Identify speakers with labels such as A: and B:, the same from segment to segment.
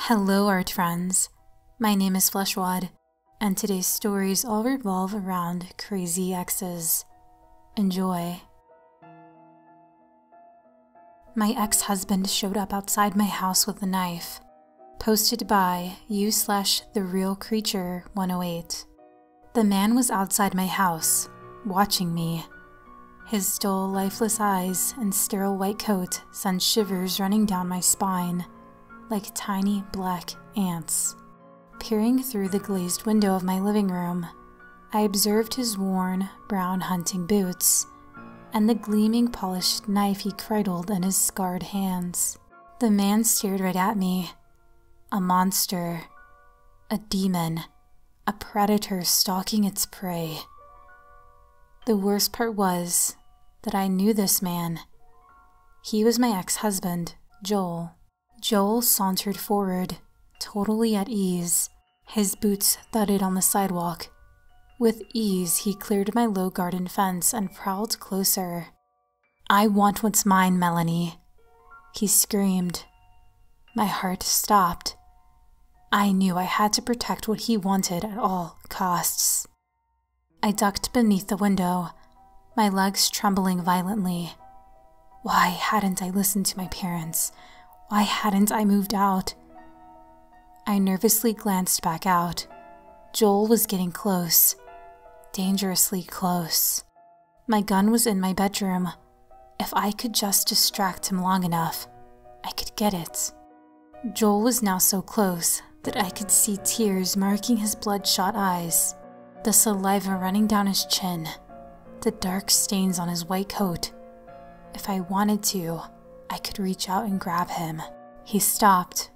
A: Hello, art friends. My name is Fleshwad, and today's stories all revolve around crazy exes. Enjoy. My ex-husband showed up outside my house with a knife. Posted by u/TheRealCreature108. The man was outside my house, watching me. His dull, lifeless eyes and sterile white coat sent shivers running down my spine, like tiny black ants. Peering through the glazed window of my living room, I observed his worn, brown hunting boots and the gleaming polished knife he cradled in his scarred hands. The man stared right at me. A monster, a demon, a predator stalking its prey. The worst part was that I knew this man. He was my ex-husband, Joel. Joel sauntered forward, totally at ease. His boots thudded on the sidewalk. With ease, he cleared my low garden fence and prowled closer. "I want what's mine, Melanie," he screamed. My heart stopped. I knew I had to protect what he wanted at all costs. I ducked beneath the window, my legs trembling violently. Why hadn't I listened to my parents? Why hadn't I moved out? I nervously glanced back out. Joel was getting close. Dangerously close. My gun was in my bedroom. If I could just distract him long enough, I could get it. Joel was now so close that I could see tears marking his bloodshot eyes, the saliva running down his chin, the dark stains on his white coat. If I wanted to, I could reach out and grab him. He stopped.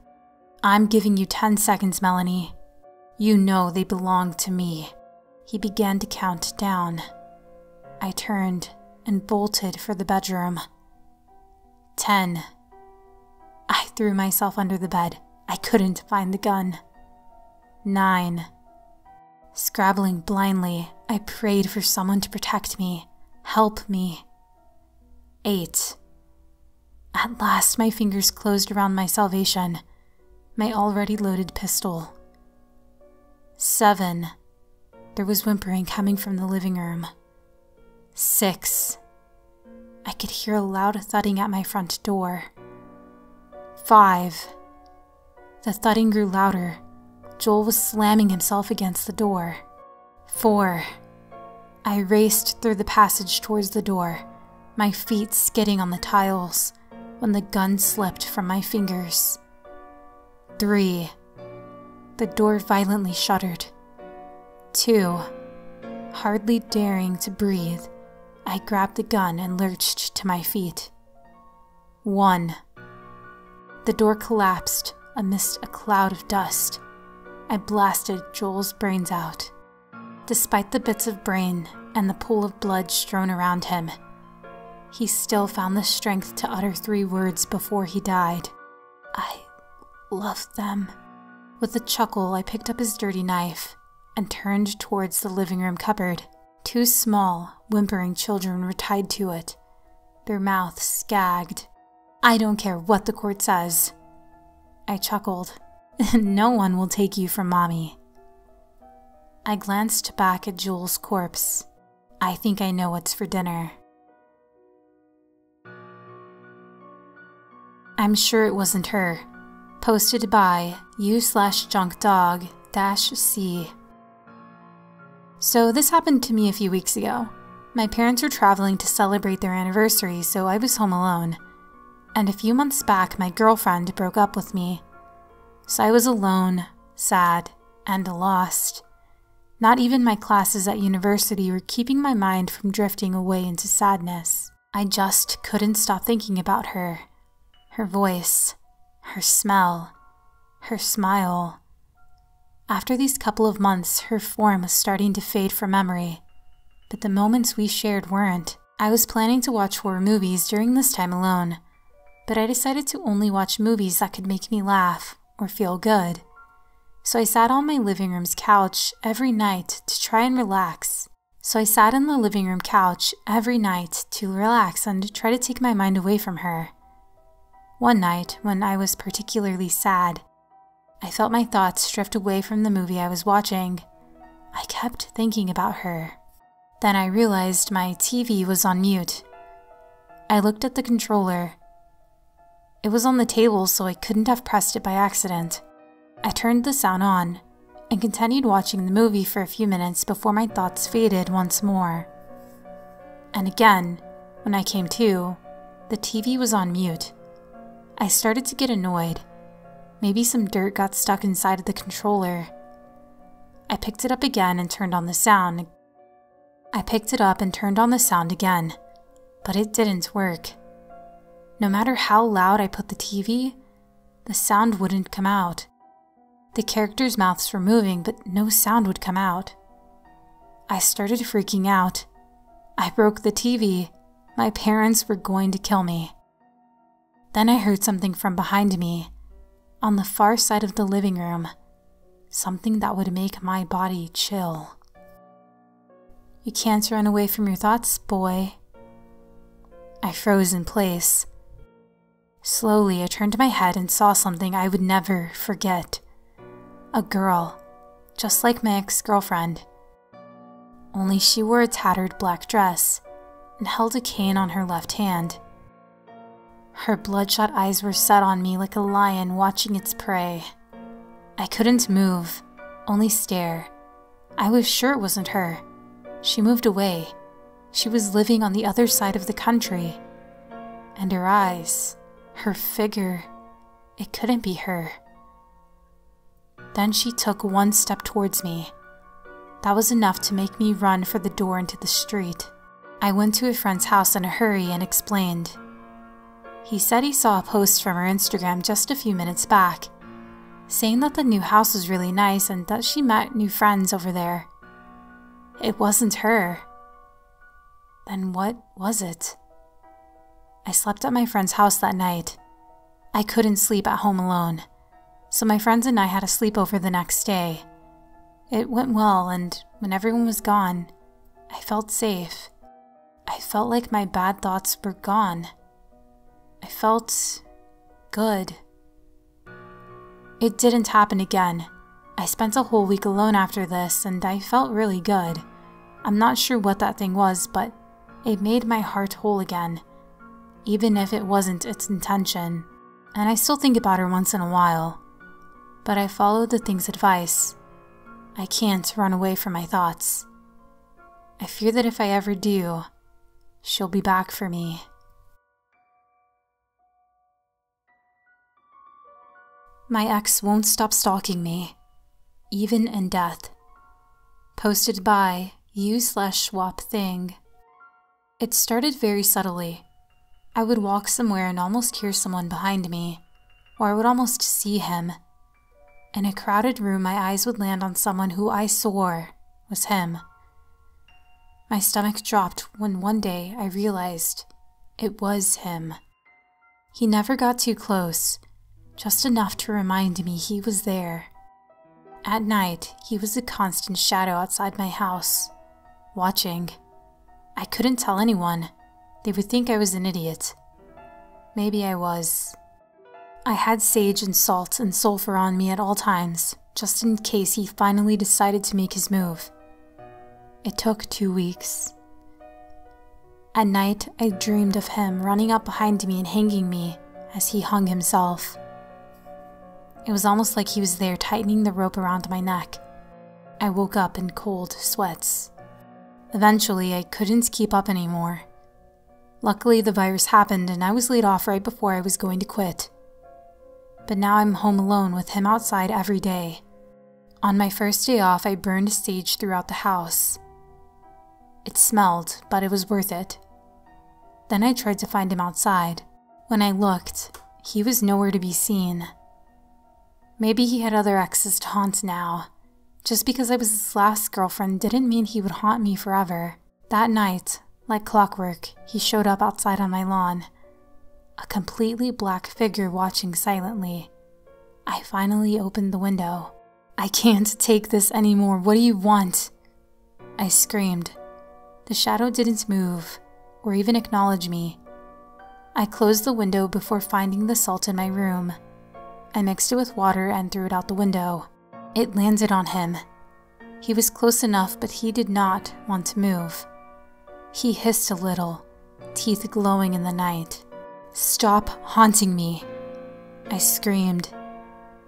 A: "I'm giving you 10 seconds, Melanie. You know they belong to me." He began to count down. I turned and bolted for the bedroom. 10. I threw myself under the bed. I couldn't find the gun. 9. Scrabbling blindly, I prayed for someone to protect me, help me. 8. At last, my fingers closed around my salvation, my already loaded pistol. 7. There was whimpering coming from the living room. 6. I could hear a loud thudding at my front door. 5. The thudding grew louder. Joel was slamming himself against the door. 4. I raced through the passage towards the door, my feet skidding on the tiles, when the gun slipped from my fingers. 3. The door violently shuddered. 2. Hardly daring to breathe, I grabbed the gun and lurched to my feet. 1. The door collapsed amidst a cloud of dust. I blasted Joel's brains out. Despite the bits of brain and the pool of blood strewn around him, he still found the strength to utter 3 words before he died. "I love them." With a chuckle, I picked up his dirty knife and turned towards the living room cupboard. 2 small, whimpering children were tied to it, their mouths gagged. "I don't care what the court says," I chuckled. "No one will take you from Mommy." I glanced back at Joel's corpse. I think I know what's for dinner. I'm sure it wasn't her. Posted by u/junkdog-c. So this happened to me a few weeks ago. My parents were traveling to celebrate their anniversary, so I was home alone. And a few months back, my girlfriend broke up with me. So I was alone, sad, and lost. Not even my classes at university were keeping my mind from drifting away into sadness. I just couldn't stop thinking about her. Her voice, her smell, her smile. After these couple of months, her form was starting to fade from memory, but the moments we shared weren't. I was planning to watch horror movies during this time alone, but I decided to only watch movies that could make me laugh or feel good. So I sat on my living room's couch every night to try and relax. and try to take my mind away from her. One night, when I was particularly sad, I felt my thoughts drift away from the movie I was watching. I kept thinking about her. Then I realized my TV was on mute. I looked at the controller. It was on the table, so I couldn't have pressed it by accident. I turned the sound on and continued watching the movie for a few minutes before my thoughts faded once more. And again, when I came to, the TV was on mute. I started to get annoyed. Maybe some dirt got stuck inside of the controller. I picked it up again and turned on the sound. Again, but it didn't work. No matter how loud I put the TV, the sound wouldn't come out. The characters' mouths were moving, but no sound would come out. I started freaking out. I broke the TV. My parents were going to kill me. Then I heard something from behind me, on the far side of the living room, something that would make my body chill. You can't run away from your thoughts, boy. I froze in place. Slowly, I turned my head and saw something I would never forget. A girl, just like my ex-girlfriend. Only she wore a tattered black dress and held a cane on her left hand. Her bloodshot eyes were set on me like a lion watching its prey. I couldn't move, only stare. I was sure it wasn't her. She moved away. She was living on the other side of the country. And her eyes, her figure, it couldn't be her. Then she took one step towards me. That was enough to make me run for the door into the street. I went to a friend's house in a hurry and explained. He said he saw a post from her Instagram just a few minutes back, saying that the new house was really nice and that she met new friends over there. It wasn't her. Then what was it? I slept at my friend's house that night. I couldn't sleep at home alone, so my friends and I had a sleepover the next day. It went well, and when everyone was gone, I felt safe. I felt like my bad thoughts were gone. I felt good. It didn't happen again. I spent a whole week alone after this, and I felt really good. I'm not sure what that thing was, but it made my heart whole again, even if it wasn't its intention. And I still think about her once in a while. But I followed the thing's advice. I can't run away from my thoughts. I fear that if I ever do, she'll be back for me. My ex won't stop stalking me, even in death. Posted by you/swap thing. It started very subtly. I would walk somewhere and almost hear someone behind me, or I would almost see him. In a crowded room, my eyes would land on someone who I swore was him. My stomach dropped when one day I realized it was him. He never got too close, just enough to remind me he was there. At night, he was a constant shadow outside my house, watching. I couldn't tell anyone. They would think I was an idiot. Maybe I was. I had sage and salt and sulfur on me at all times, just in case he finally decided to make his move. It took 2 weeks. At night, I dreamed of him running up behind me and hanging me as he hung himself. It was almost like he was there tightening the rope around my neck. I woke up in cold sweats. Eventually, I couldn't keep up anymore. Luckily, the virus happened and I was laid off right before I was going to quit. But now I'm home alone with him outside every day. On my first day off, I burned sage throughout the house. It smelled, but it was worth it. Then I tried to find him outside. When I looked, he was nowhere to be seen. Maybe he had other exes to haunt now. Just because I was his last girlfriend didn't mean he would haunt me forever. That night, like clockwork, he showed up outside on my lawn. A completely black figure watching silently. I finally opened the window. "I can't take this anymore. What do you want?" I screamed. The shadow didn't move or even acknowledge me. I closed the window before finding the salt in my room. I mixed it with water and threw it out the window. It landed on him. He was close enough, but he did not want to move. He hissed a little, teeth glowing in the night. "Stop haunting me!" I screamed.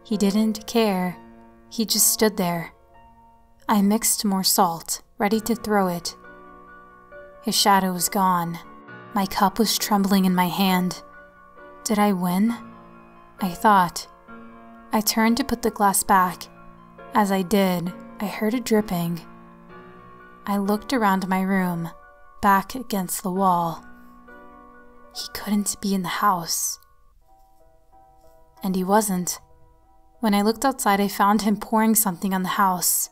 A: He didn't care. He just stood there. I mixed more salt, ready to throw it. His shadow was gone. My cup was trembling in my hand. Did I win? I thought. I turned to put the glass back. As I did, I heard it dripping. I looked around my room, back against the wall. He couldn't be in the house. And he wasn't. When I looked outside, I found him pouring something on the house.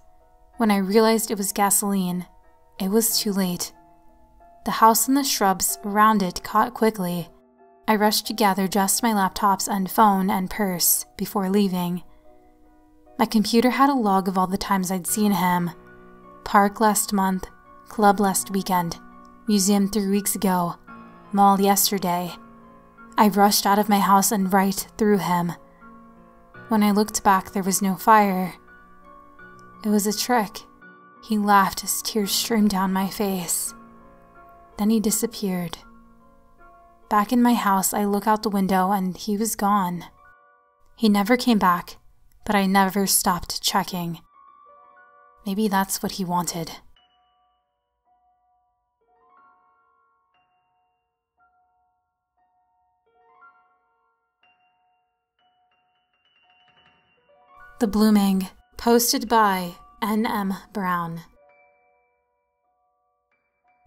A: When I realized it was gasoline, it was too late. The house and the shrubs around it caught quickly. I rushed to gather just my laptops and phone and purse before leaving. My computer had a log of all the times I'd seen him. Park last month, club last weekend, museum 3 weeks ago, mall yesterday. I rushed out of my house and right through him. When I looked back, there was no fire. It was a trick. He laughed as tears streamed down my face. Then he disappeared. Back in my house, I look out the window and he was gone. He never came back, but I never stopped checking. Maybe that's what he wanted. The Blooming, posted by N.M. Brown.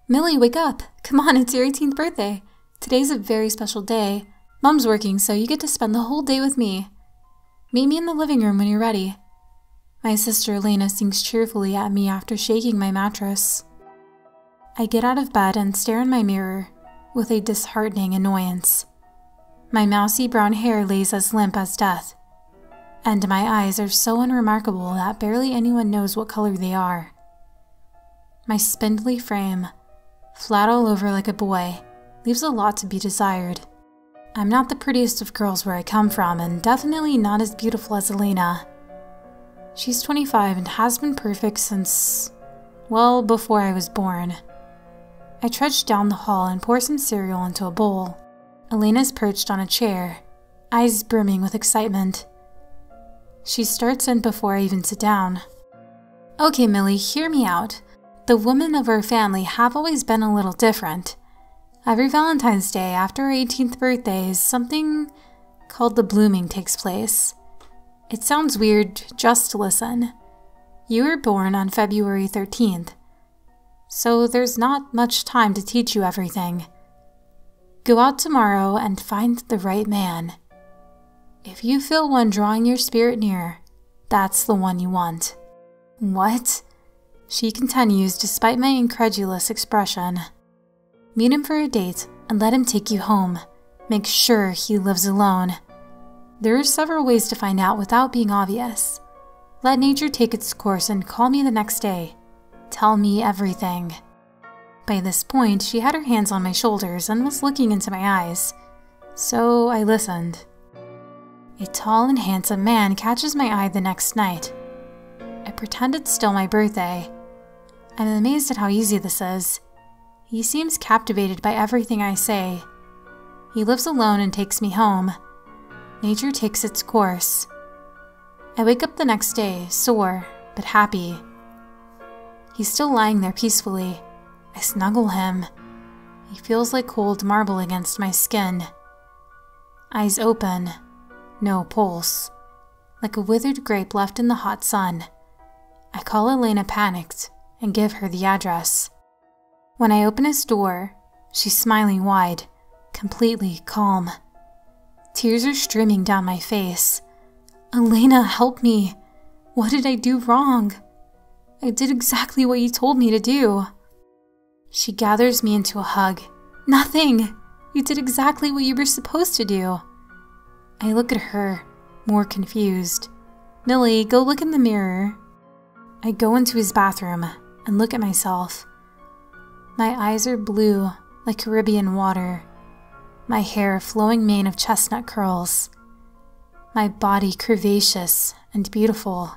A: Millie, wake up! Come on, it's your 18th birthday. Today's a very special day. Mom's working, so you get to spend the whole day with me. Meet me in the living room when you're ready. My sister Elena sings cheerfully at me after shaking my mattress. I get out of bed and stare in my mirror with a disheartening annoyance. My mousy brown hair lays as limp as death, and my eyes are so unremarkable that barely anyone knows what color they are. My spindly frame, flat all over like a boy, leaves a lot to be desired. I'm not the prettiest of girls where I come from, and definitely not as beautiful as Elena. She's 25 and has been perfect since, well, before I was born. I trudge down the hall and pour some cereal into a bowl. Elena's perched on a chair, eyes brimming with excitement. She starts in before I even sit down. Okay, Millie, hear me out. The women of our family have always been a little different. Every Valentine's Day after our 18th birthday, something called the Blooming takes place. It sounds weird, just listen. You were born on February 13th, so there's not much time to teach you everything. Go out tomorrow and find the right man. If you feel one drawing your spirit near, that's the one you want. What? She continues despite my incredulous expression. Meet him for a date and let him take you home. Make sure he lives alone. There are several ways to find out without being obvious. Let nature take its course and call me the next day. Tell me everything. By this point, she had her hands on my shoulders and was looking into my eyes, so I listened. A tall and handsome man catches my eye the next night. I pretend it's still my birthday. I'm amazed at how easy this is. He seems captivated by everything I say. He lives alone and takes me home. Nature takes its course. I wake up the next day, sore, but happy. He's still lying there peacefully. I snuggle him. He feels like cold marble against my skin. Eyes open. No pulse. Like a withered grape left in the hot sun. I call Elena panicked and give her the address. When I open his door, she's smiling wide, completely calm. Tears are streaming down my face. Elena, help me. What did I do wrong? I did exactly what you told me to do. She gathers me into a hug. Nothing! You did exactly what you were supposed to do. I look at her, more confused. Millie, go look in the mirror. I go into his bathroom and look at myself. My eyes are blue, like Caribbean water. My hair a flowing mane of chestnut curls. my body curvaceous and beautiful.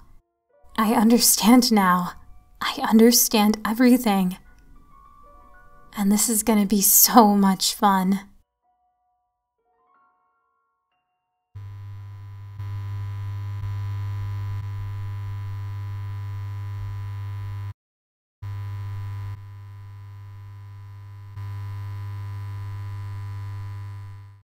A: I understand now. I understand everything. And this is gonna be so much fun.